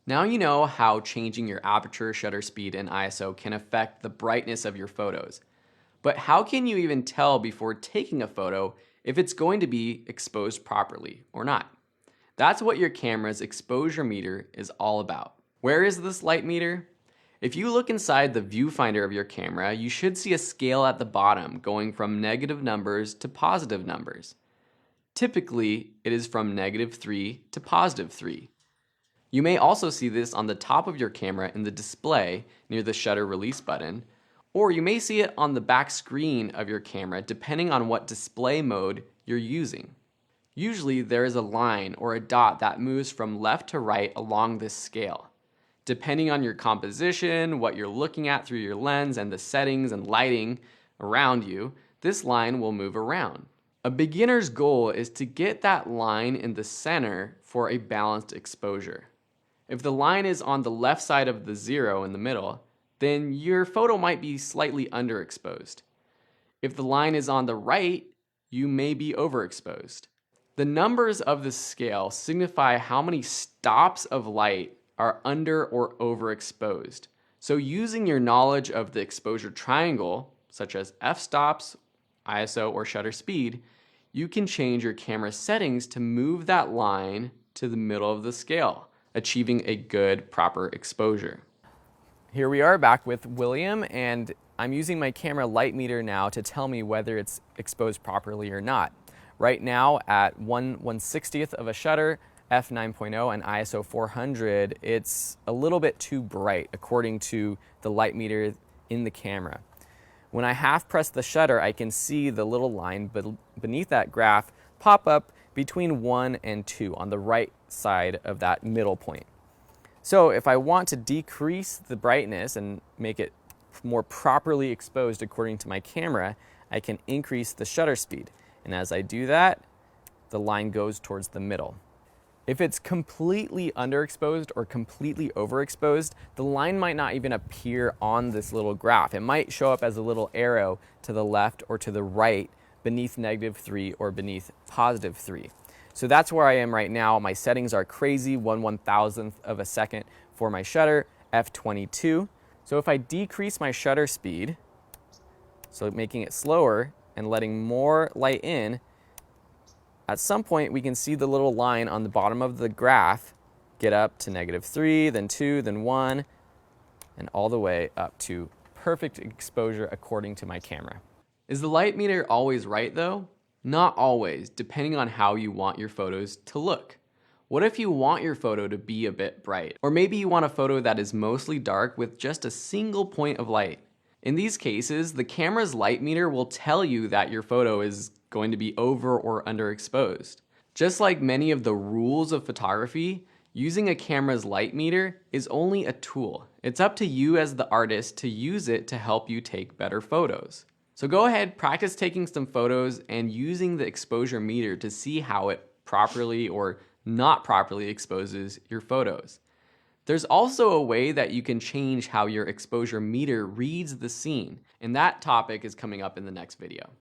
Now you know how changing your aperture, shutter speed, and ISO can affect the brightness of your photos. But how can you even tell before taking a photo if it's going to be exposed properly or not? That's what your camera's exposure meter is all about. Where is this light meter? If you look inside the viewfinder of your camera, you should see a scale at the bottom going from negative numbers to positive numbers. Typically, it is from -3 to +3. You may also see this on the top of your camera in the display near the shutter release button, or you may see it on the back screen of your camera depending on what display mode you're using. Usually there is a line or a dot that moves from left to right along this scale. Depending on your composition, what you're looking at through your lens, and the settings and lighting around you, this line will move around. A beginner's goal is to get that line in the center for a balanced exposure. If the line is on the left side of the 0 in the middle, then your photo might be slightly underexposed. If the line is on the right, you may be overexposed. The numbers of the scale signify how many stops of light are under or overexposed. So using your knowledge of the exposure triangle, such as f-stops, ISO, or shutter speed, you can change your camera settings to move that line to the middle of the scale, achieving a good, proper exposure. Here we are back with William, and I'm using my camera light meter now to tell me whether it's exposed properly or not. Right now at 1/160th of a shutter, f9.0 and ISO 400, it's a little bit too bright according to the light meter in the camera. When I half press the shutter, I can see the little line beneath that graph pop up between 1 and 2 on the right side of that middle point. So if I want to decrease the brightness and make it more properly exposed according to my camera, I can increase the shutter speed. And as I do that, the line goes towards the middle. If it's completely underexposed or completely overexposed, the line might not even appear on this little graph. It might show up as a little arrow to the left or to the right beneath -3 or beneath +3. So that's where I am right now. My settings are crazy, 1/1000th of a second for my shutter, f22. So if I decrease my shutter speed, so making it slower and letting more light in, at some point we can see the little line on the bottom of the graph get up to -3, then 2, then 1, and all the way up to perfect exposure according to my camera. Is the light meter always right though? Not always, depending on how you want your photos to look. What if you want your photo to be a bit bright? Or maybe you want a photo that is mostly dark with just a single point of light. In these cases, the camera's light meter will tell you that your photo is going to be over or underexposed. Just like many of the rules of photography, using a camera's light meter is only a tool. It's up to you as the artist to use it to help you take better photos. So go ahead, practice taking some photos and using the exposure meter to see how it properly or not properly exposes your photos. There's also a way that you can change how your exposure meter reads the scene, and that topic is coming up in the next video.